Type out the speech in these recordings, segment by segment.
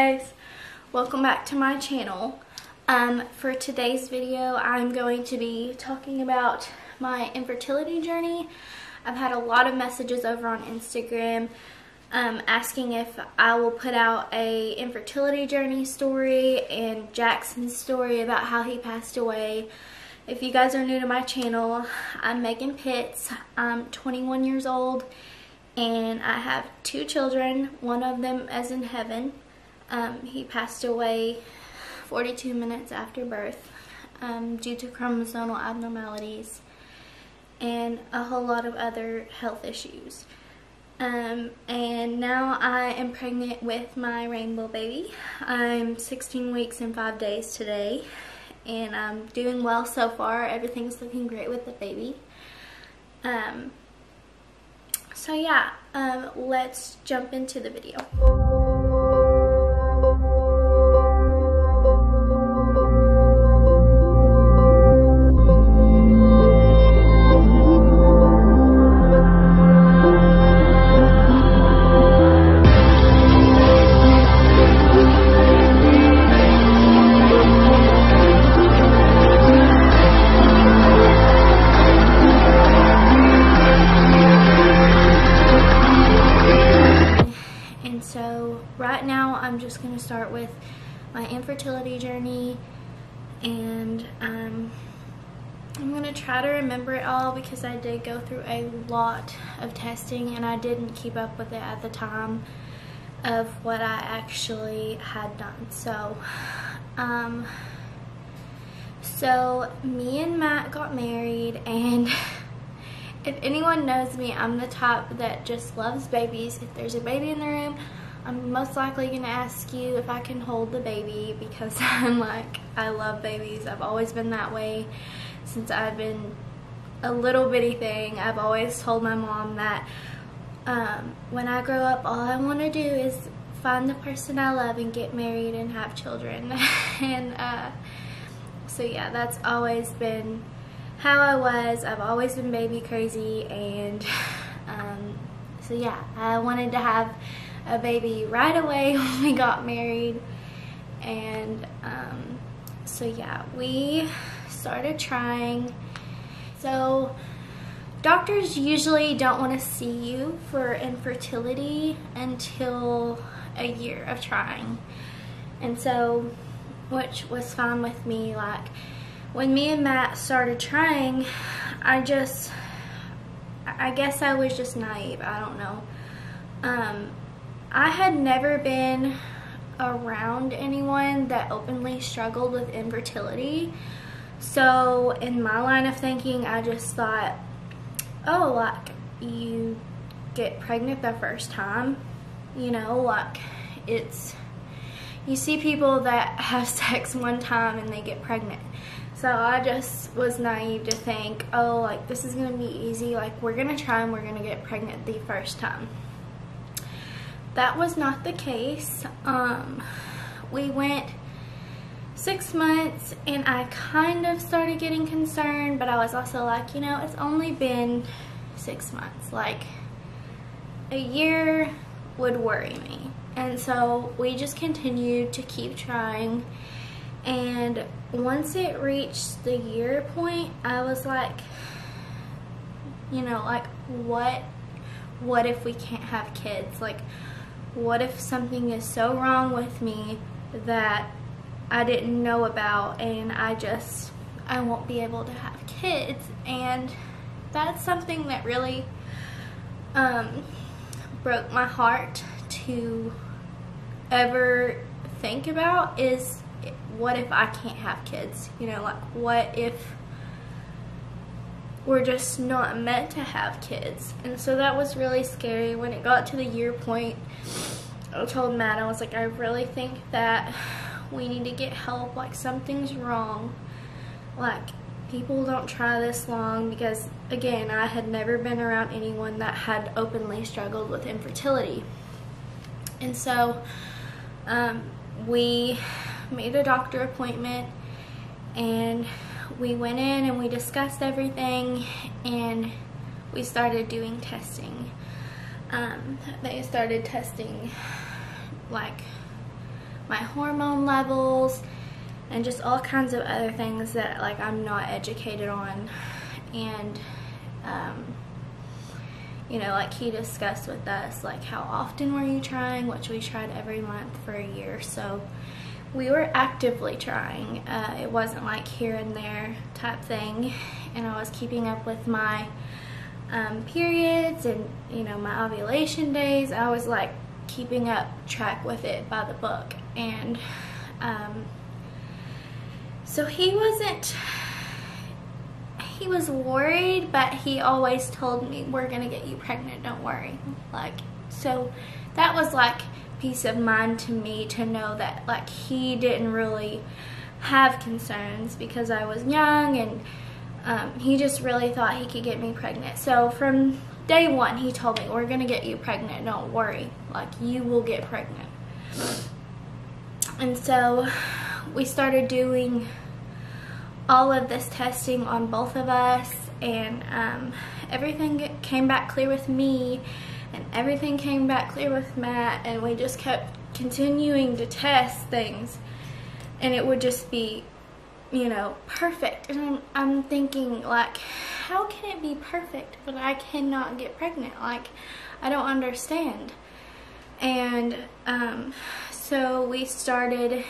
guys, welcome back to my channel. For today's video I'm going to be talking about my infertility journey. I've had a lot of messages over on Instagram asking if I will put out a infertility journey story and Jackson's story about how he passed away. If you guys are new to my channel, I'm Megan Pitts. I'm 21 years old and I have 2 children. One of them is in heaven. He passed away 42 minutes after birth due to chromosomal abnormalities and a whole lot of other health issues. And now I am pregnant with my rainbow baby. I'm 16 weeks and 5 days today, and I'm doing well so far. Everything's looking great with the baby. So yeah, let's jump into the video. So right now I'm just going to start with my infertility journey, and I'm going to try to remember it all because I did go through a lot of testing and I didn't keep up with it at the time of what I actually had done. So me and Matt got married, and if anyone knows me, I'm the type that just loves babies. If there's a baby in the room, I'm most likely going to ask you if I can hold the baby because I love babies. I've always been that way since I've been a little bitty thing. I've always told my mom that when I grow up, all I want to do is find the person I love and get married and have children. And so yeah, that's always been how I was. I've always been baby crazy, and so yeah, I wanted to have a baby right away when we got married. And so yeah, we started trying. So doctors usually don't want to see you for infertility until a year of trying, and so, which was fine with me. Like, when me and Matt started trying, I guess I was just naive. I don't know. I had never been around anyone that openly struggled with infertility. So in my line of thinking, I just thought, oh, like, you get pregnant the first time, you know, like, you see people that have sex one time and they get pregnant. So I just was naive to think, oh, like, this is gonna be easy, like, we're gonna try and we're gonna get pregnant the first time. That was not the case. We went 6 months and I kind of started getting concerned, but I was also like, you know, it's only been 6 months. Like, a year would worry me. And so we just continued to keep trying. And once it reached the year point, I was like, you know, like, what if we can't have kids? Like, what if something is so wrong with me that I didn't know about, and I won't be able to have kids? And that's something that really broke my heart to ever think about, is what if I can't have kids? You know, like, what if we're just not meant to have kids? And so that was really scary. When it got to the year point, I told Matt, I was like, I really think that we need to get help. Like, something's wrong. Like, people don't try this long, because again, I had never been around anyone that had openly struggled with infertility. And so we made a doctor appointment, and we went in and we discussed everything, and we started doing testing. They started testing like my hormone levels, and just all kinds of other things that like I'm not educated on. And you know, like he discussed with us like how often were you trying, which we tried every month for a year. So we were actively trying. It wasn't like here and there type thing. And I was keeping up with my periods and, you know, my ovulation days. I was like keeping up track with it by the book. And so he was worried, but he always told me, we're gonna get you pregnant, don't worry. Like, so that was like peace of mind to me, to know that like he didn't really have concerns because I was young, and he just really thought he could get me pregnant. So from day one he told me, we're gonna get you pregnant, don't worry, like you will get pregnant. And so we started doing all of this testing on both of us, and everything came back clear with me, and everything came back clear with Matt, and we just kept continuing to test things, and it would just be, you know, perfect. And I'm thinking, like, how can it be perfect but I cannot get pregnant? Like, I don't understand. And so we started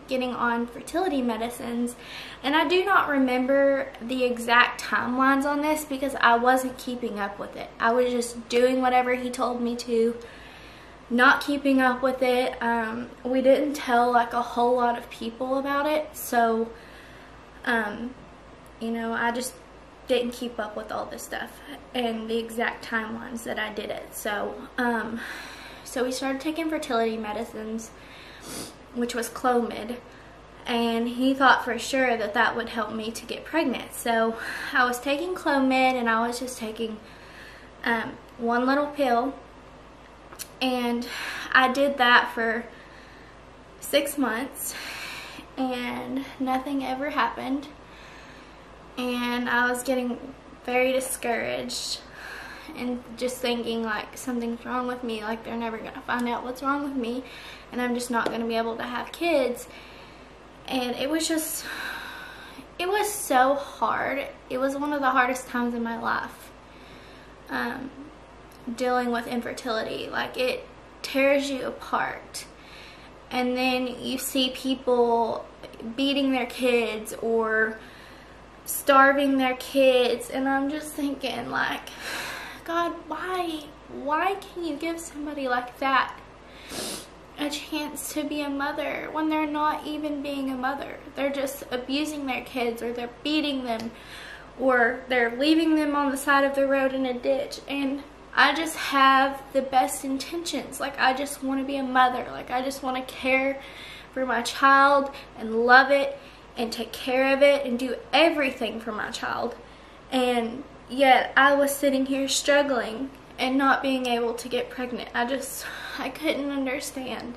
getting on fertility medicines, and I do not remember the exact timelines on this because I wasn't keeping up with it. I was just doing whatever he told me to, not keeping up with it. We didn't tell like a whole lot of people about it, so you know, I just didn't keep up with all this stuff and the exact timelines that I did it. So so we started taking fertility medicines, which was Clomid, and he thought for sure that that would help me to get pregnant. So I was taking Clomid, and I was just taking one little pill, and I did that for 6 months, and nothing ever happened, and I was getting very discouraged and just thinking like something's wrong with me, like they're never gonna find out what's wrong with me, and I'm just not gonna be able to have kids. And it was just, it was so hard. It was one of the hardest times in my life, dealing with infertility. Like, it tears you apart, and then you see people beating their kids or starving their kids, and I'm just thinking like, God, why can you give somebody like that a chance to be a mother when they're not even being a mother? They're just abusing their kids, or they're beating them, or they're leaving them on the side of the road in a ditch. And I just have the best intentions. Like, I just want to be a mother. Like, I just want to care for my child and love it and take care of it and do everything for my child. And yet I was sitting here struggling and not being able to get pregnant. I couldn't understand.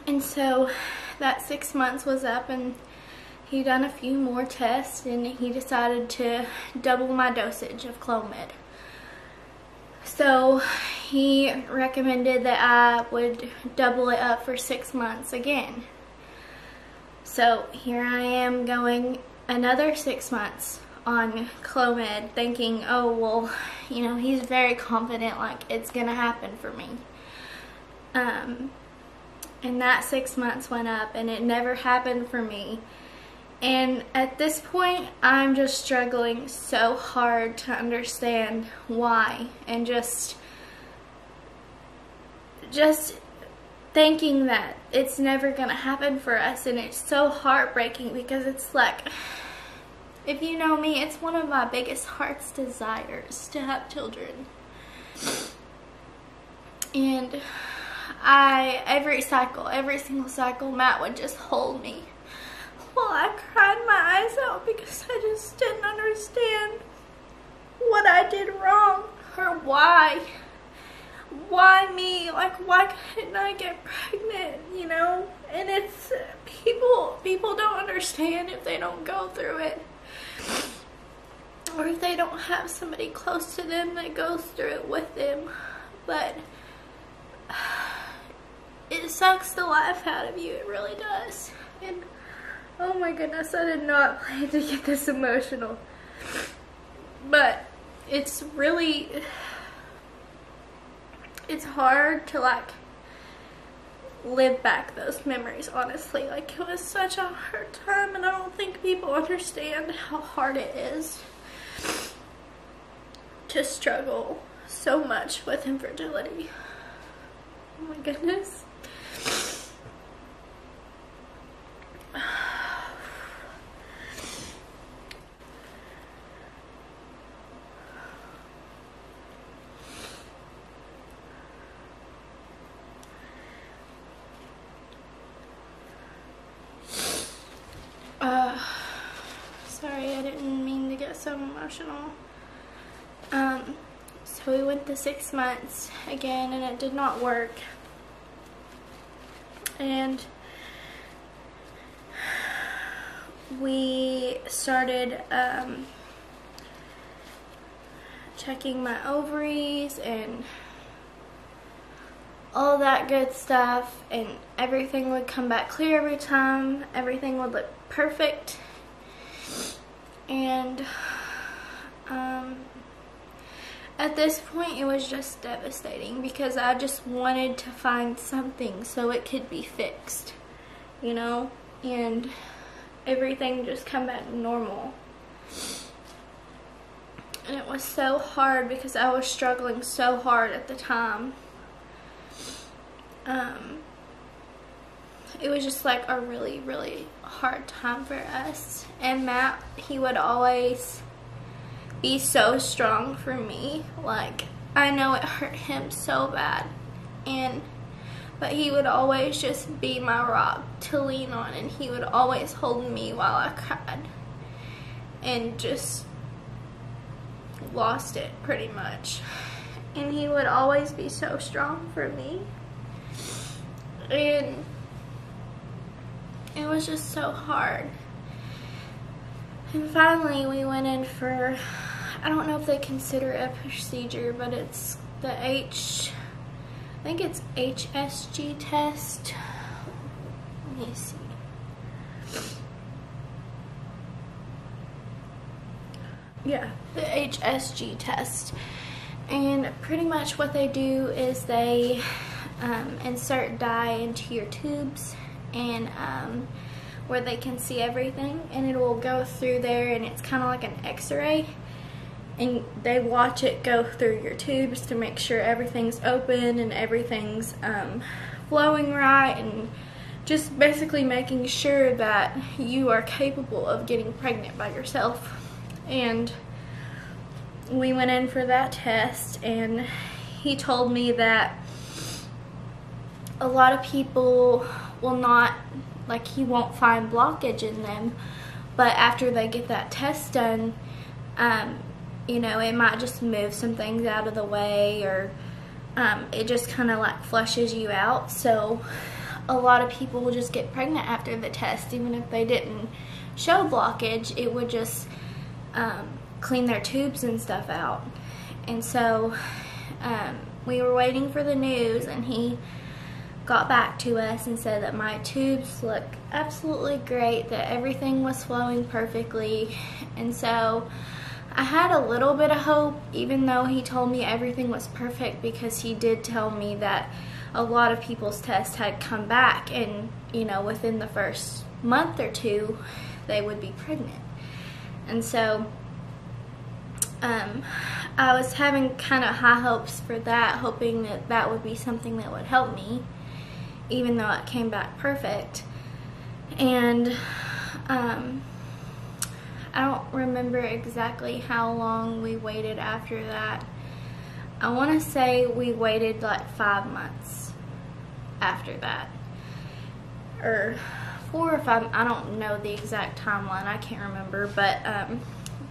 And so that 6 months was up, and he done a few more tests, and he decided to double my dosage of Clomid. So he recommended that I would double it up for 6 months again. So here I am going another 6 months on Clomid, thinking, oh, well, you know, he's very confident, like, it's gonna happen for me. And that 6 months went up, and it never happened for me. And at this point, I'm just struggling so hard to understand why, and just thinking that it's never gonna happen for us. And it's so heartbreaking, because it's like, if you know me, it's one of my biggest heart's desires to have children. And every single cycle, Matt would just hold me while I cried my eyes out, because I just didn't understand what I did wrong, or why me, like, why couldn't I get pregnant, you know? And it's, people don't understand if they don't go through it, or if they don't have somebody close to them that goes through it with them. But it's sucks the life out of you. It really does. And oh my goodness, I did not plan to get this emotional. But it's really, it's hard to like live back those memories, honestly. Like, it was such a hard time, and I don't think people understand how hard it is to struggle so much with infertility. Oh my goodness. Sorry, I didn't mean to get so emotional. So we went to 6 months again, and it did not work. And we started checking my ovaries and all that good stuff, and everything would come back clear every time. Everything would look perfect. And at this point it was just devastating, because I just wanted to find something so it could be fixed, you know, and everything just come back normal. And it was so hard because I was struggling so hard at the time. It was just like a really, really hard time for us. And Matt, he would always be so strong for me. Like, I know it hurt him so bad, but he would always just be my rock to lean on, and he would always hold me while I cried, and just lost it pretty much. And he would always be so strong for me, and it was just so hard. And finally we went in for, I don't know if they consider it a procedure, but it's the I think it's HSG test. Let me see. Yeah, the HSG test. And pretty much what they do is they insert dye into your tubes, and where they can see everything, and it will go through there, and it's kind of like an x-ray, and they watch it go through your tubes to make sure everything's open and everything's flowing right, and just basically making sure that you are capable of getting pregnant by yourself. And we went in for that test, and he told me that a lot of people will not, like, he won't find blockage in them, but after they get that test done, you know, it might just move some things out of the way, or it just kind of like flushes you out. So a lot of people will just get pregnant after the test, even if they didn't show blockage. It would just clean their tubes and stuff out. And so we were waiting for the news, and he got back to us and said that my tubes look absolutely great, that everything was flowing perfectly. And so I had a little bit of hope, even though he told me everything was perfect, because he did tell me that a lot of people's tests had come back, and, you know, within the first month or two they would be pregnant. And so I was having kind of high hopes for that, hoping that that would be something that would help me, even though it came back perfect. And I don't remember exactly how long we waited after that. I want to say we waited like 5 months after that, or 4 or 5, I don't know the exact timeline, I can't remember, but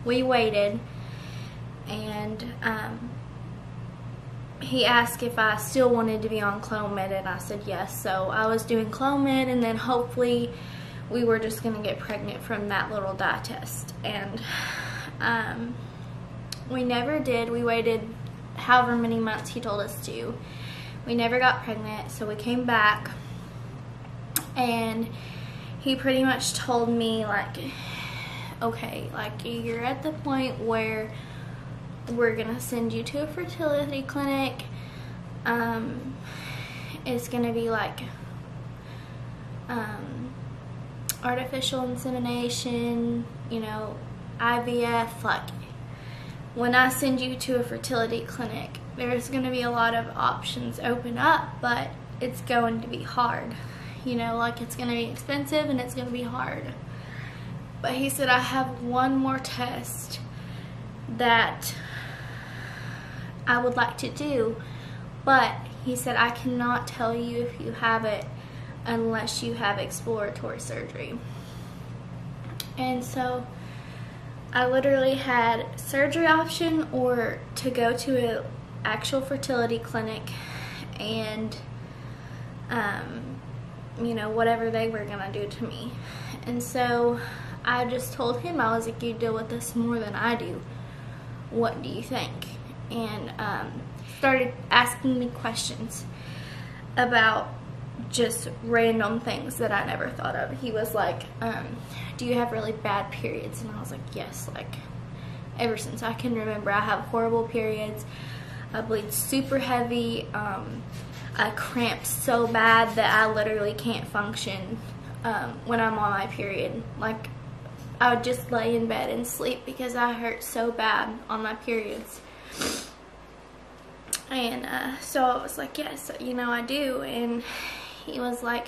we waited. And he asked if I still wanted to be on Clomid, and I said yes. So I was doing Clomid, and then hopefully we were just going to get pregnant from that little dye test. And we never did. We waited however many months he told us to. We never got pregnant, so we came back, And he pretty much told me, like, okay, like, you're at the point where we're gonna send you to a fertility clinic. It's gonna be like artificial insemination, you know, IVF. Like, when I send you to a fertility clinic, there's gonna be a lot of options open up, but it's going to be hard. You know, like, it's gonna be expensive and it's gonna be hard. But he said, I have one more test that I would like to do, but he said, I cannot tell you if you have it unless you have exploratory surgery. And so I literally had surgery option or to go to an actual fertility clinic and you know, whatever they were gonna do to me. And so I just told him, I was like, you deal with this more than I do. What do you think? And started asking me questions about just random things that I never thought of. He was like, do you have really bad periods? And I was like, yes, like, ever since I can remember, I have horrible periods. I bleed super heavy. I cramp so bad that I literally can't function when I'm on my period. Like, I would just lay in bed and sleep because I hurt so bad on my periods. And so I was like, yes, you know, I do. And he was like,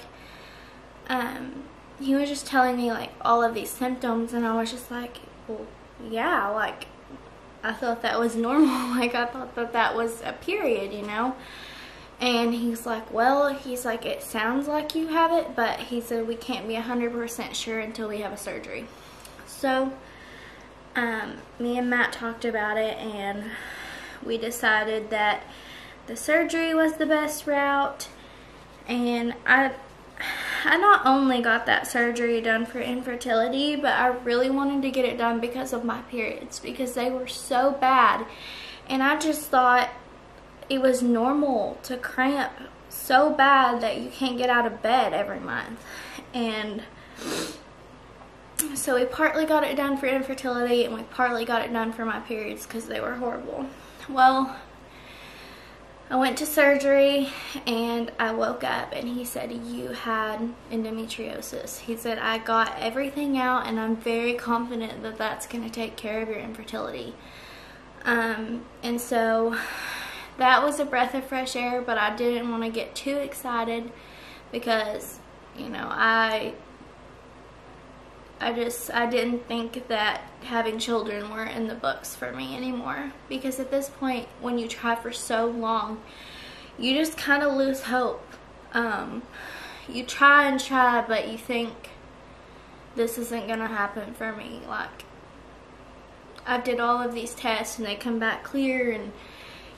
he was just telling me, like, all of these symptoms, and I was just like, well, yeah, like, I thought that was normal. Like, I thought that that was a period, you know. And he's like, well, he's like, it sounds like you have it, but he said we can't be 100% sure until we have a surgery. So me and Matt talked about it, and we decided that the surgery was the best route. And I not only got that surgery done for infertility, but I really wanted to get it done because of my periods, because they were so bad. And I just thought it was normal to cramp so bad that you can't get out of bed every month. And so we partly got it done for infertility, and we partly got it done for my periods because they were horrible. Well, I went to surgery and I woke up and he said, you had endometriosis. He said, I got everything out and I'm very confident that that's going to take care of your infertility. And so that was a breath of fresh air, but I didn't want to get too excited because, you know, I didn't think that having children were in the books for me anymore, because at this point, when you try for so long, you just kind of lose hope. You try and try, but you think this isn't gonna happen for me. Like, I did all of these tests and they come back clear, and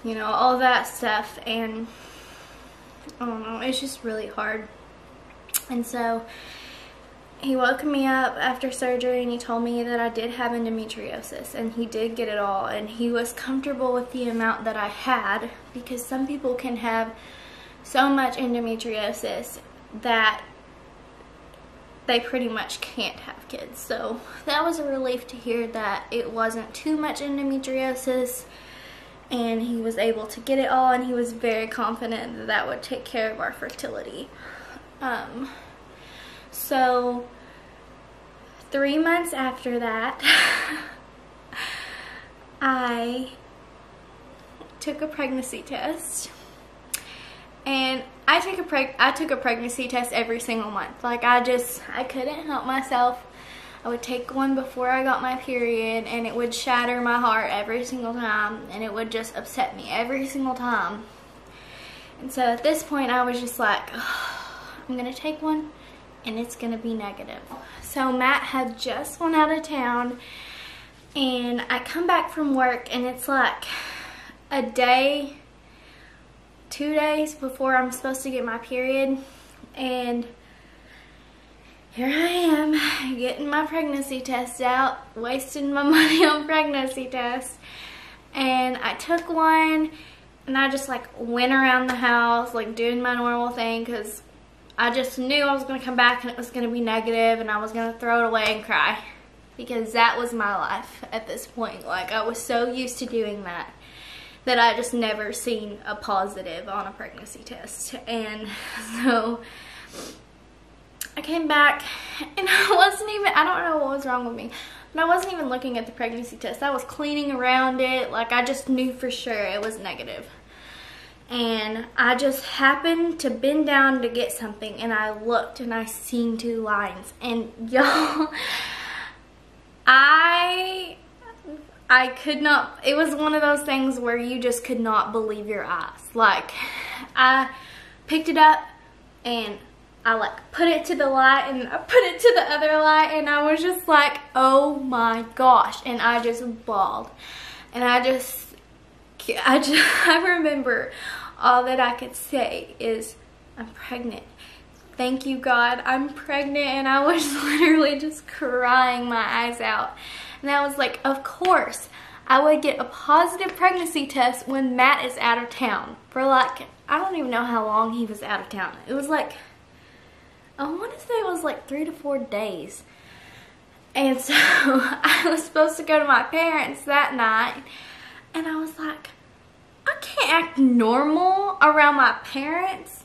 you know, all that stuff, and I don't know, it's just really hard. And so he woke me up after surgery and he told me that I did have endometriosis, and he did get it all, and he was comfortable with the amount that I had, because some people can have so much endometriosis that they pretty much can't have kids. So that was a relief to hear that it wasn't too much endometriosis, and he was able to get it all, and he was very confident that that would take care of our fertility. So 3 months after that, I took a pregnancy test, and I took a pregnancy test every single month. Like, I couldn't help myself. I would take one before I got my period, and it would shatter my heart every single time, and it would just upset me every single time. And so at this point, I was just like, oh, I'm gonna take one, and it's gonna be negative. So Matt had just gone out of town, and I come back from work, and it's like a day, 2 days before I'm supposed to get my period, and here I am getting my pregnancy test out, wasting my money on pregnancy tests. And I took one, and I just like went around the house like doing my normal thing, because I just knew I was going to come back and it was going to be negative and I was going to throw it away and cry. Because that was my life at this point. Like, I was so used to doing that I just never seen a positive on a pregnancy test. And so I came back and I don't know what was wrong with me, but I wasn't even looking at the pregnancy test. I was cleaning around it. Like, I just knew for sure it was negative. And I just happened to bend down to get something, and I looked and I seen 2 lines. And y'all, I could not, it was one of those things where you just could not believe your eyes. Like, I picked it up and I like put it to the light and I put it to the other light, and I was just like, oh my gosh. And I just bawled. And I remember all that I could say is, I'm pregnant. Thank you, God, I'm pregnant. And I was literally just crying my eyes out. And I was like, of course, I would get a positive pregnancy test when Matt is out of town. For like, I don't even know how long he was out of town. It was like, I want to say it was like 3 to 4 days. And so I was supposed to go to my parents that night. And I was like, I can't act normal around my parents.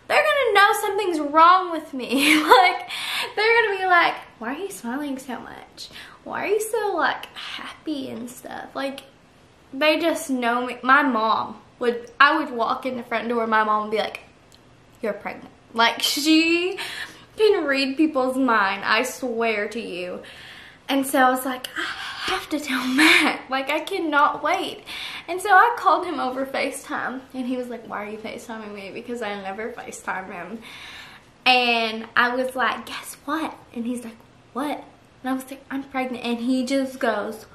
They're gonna know something's wrong with me. Like, they're gonna be like, why are you smiling so much? Why are you so like happy and stuff? Like, they just know me. My mom I would walk in the front door and my mom would be like, you're pregnant. Like, she can read people's mind, I swear to you. And so I was like, I have to tell Matt. Like, I cannot wait. And so I called him over FaceTime. And he was like, why are you FaceTiming me? Because I never FaceTime him. And I was like, guess what? And he's like, what? And I was like, I'm pregnant. And he just goes,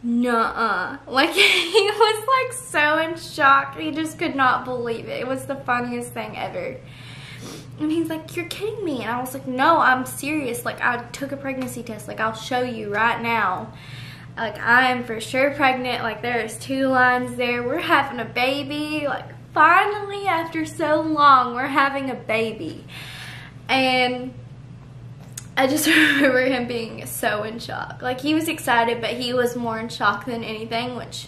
nuh-uh. Like, he was like so in shock. He just could not believe it. It was the funniest thing ever. And he's like, you're kidding me. And I was like, no, I'm serious. Like, I took a pregnancy test. Like, I'll show you right now. Like, I am for sure pregnant. Like, there is 2 lines there. We're having a baby. Like, finally, after so long, we're having a baby. And I just remember him being so in shock. Like, he was excited, but he was more in shock than anything, which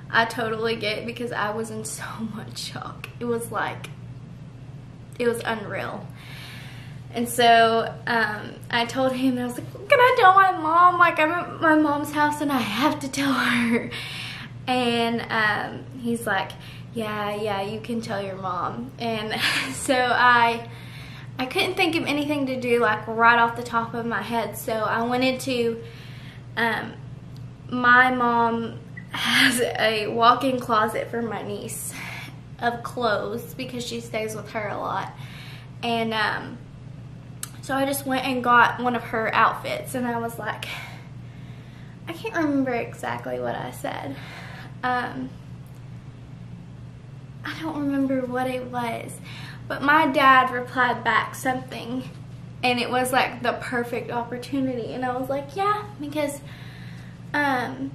I totally get because I was in so much shock. It was like, it was unreal. And so I told him, and I was like, can I tell my mom? Like, I'm at my mom's house and I have to tell her. And he's like, yeah, you can tell your mom. And so I couldn't think of anything to do, like, right off the top of my head. So I went into, my mom has a walk-in closet for my niece of clothes because she stays with her a lot. And so I just went and got one of her outfits, and I was like, I can't remember exactly what I said. I don't remember what it was, but my dad replied back something, and it was like the perfect opportunity. And I was like, yeah, because I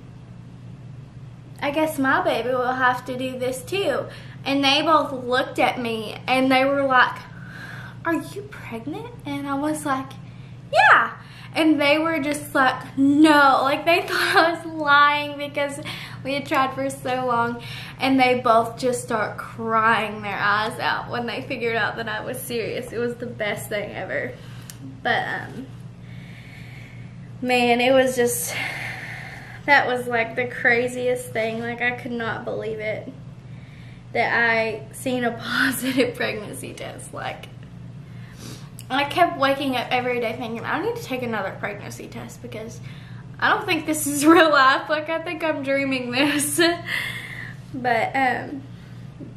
guess my baby will have to do this too. And they both looked at me and they were like, are you pregnant? And I was like, yeah. And they were just like, no. Like, they thought I was lying because we had tried for so long. And they both just start crying their eyes out when they figured out that I was serious. It was the best thing ever. But, man, it was just, that was like the craziest thing. Like, I could not believe it that I seen a positive pregnancy test. Like, I kept waking up every day thinking, I need to take another pregnancy test because I don't think this is real life. Like, I think I'm dreaming this. But,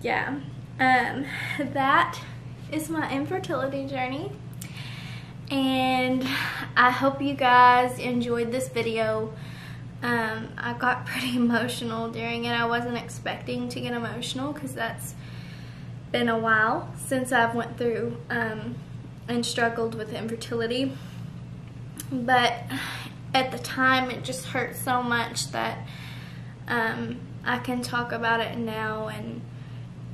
yeah. That is my infertility journey. And I hope you guys enjoyed this video. I got pretty emotional during it. I wasn't expecting to get emotional because that's been a while since I've went through and struggled with infertility. But at the time, it just hurt so much that I can talk about it now, and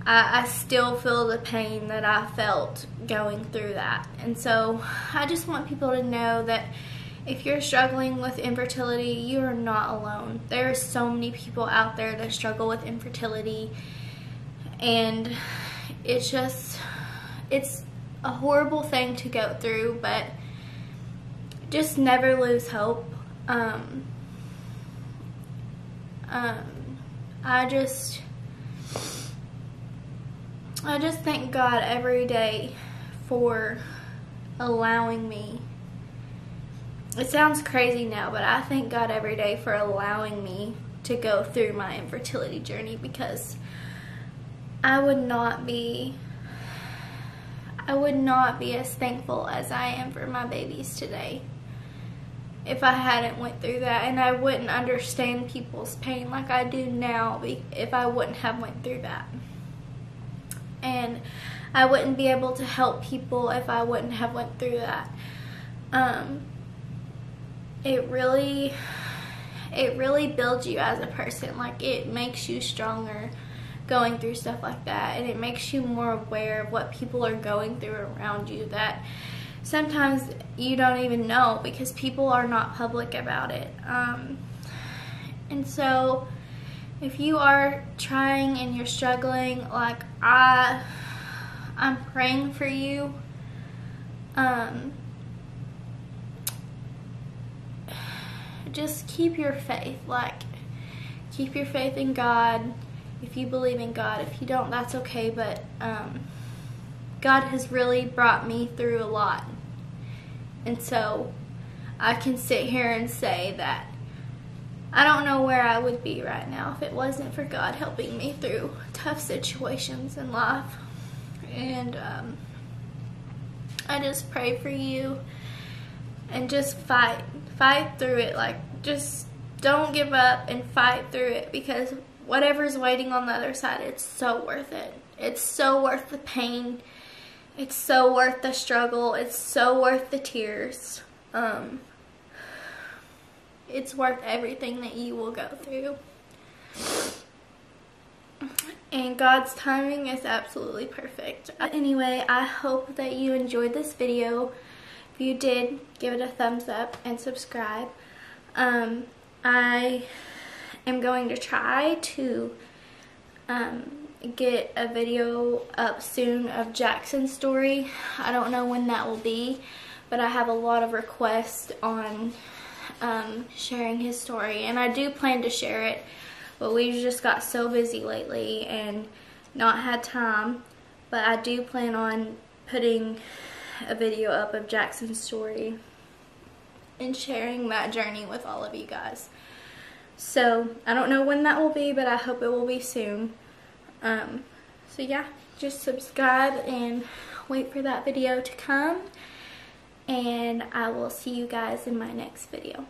I still feel the pain that I felt going through that. And so I just want people to know that if you're struggling with infertility, you are not alone. There are so many people out there that struggle with infertility, and it's a horrible thing to go through, but just never lose hope. I just thank God every day for allowing me. It sounds crazy now, but I thank God every day for allowing me to go through my infertility journey, because I would not be as thankful as I am for my babies today if I hadn't went through that, and I wouldn't understand people's pain like I do now if I wouldn't have went through that. And I wouldn't be able to help people if I wouldn't have went through that. It really builds you as a person. Like, it makes you stronger going through stuff like that, and it makes you more aware of what people are going through around you that sometimes you don't even know, because people are not public about it. And so if you are trying and you're struggling, like, I'm praying for you. Just keep your faith. Like, keep your faith in God. If you believe in God, if you don't, that's okay. But God has really brought me through a lot, and so I can sit here and say that I don't know where I would be right now if it wasn't for God helping me through tough situations in life. And I just pray for you, and just fight through it. Like, just don't give up and fight through it, because whatever's waiting on the other side, it's so worth it. It's so worth the pain. It's so worth the struggle. It's so worth the tears. It's worth everything that you will go through. And God's timing is absolutely perfect. Anyway, I hope that you enjoyed this video. If you did, give it a thumbs up and subscribe. I am going to try to get a video up soon of Jackson's story. I don't know when that will be, but I have a lot of requests on sharing his story, and I do plan to share it, but we've just got so busy lately and not had time. But I do plan on putting a video up of Jackson's story and sharing that journey with all of you guys. So I don't know when that will be, but I hope it will be soon. So yeah, just subscribe and wait for that video to come, and I will see you guys in my next video.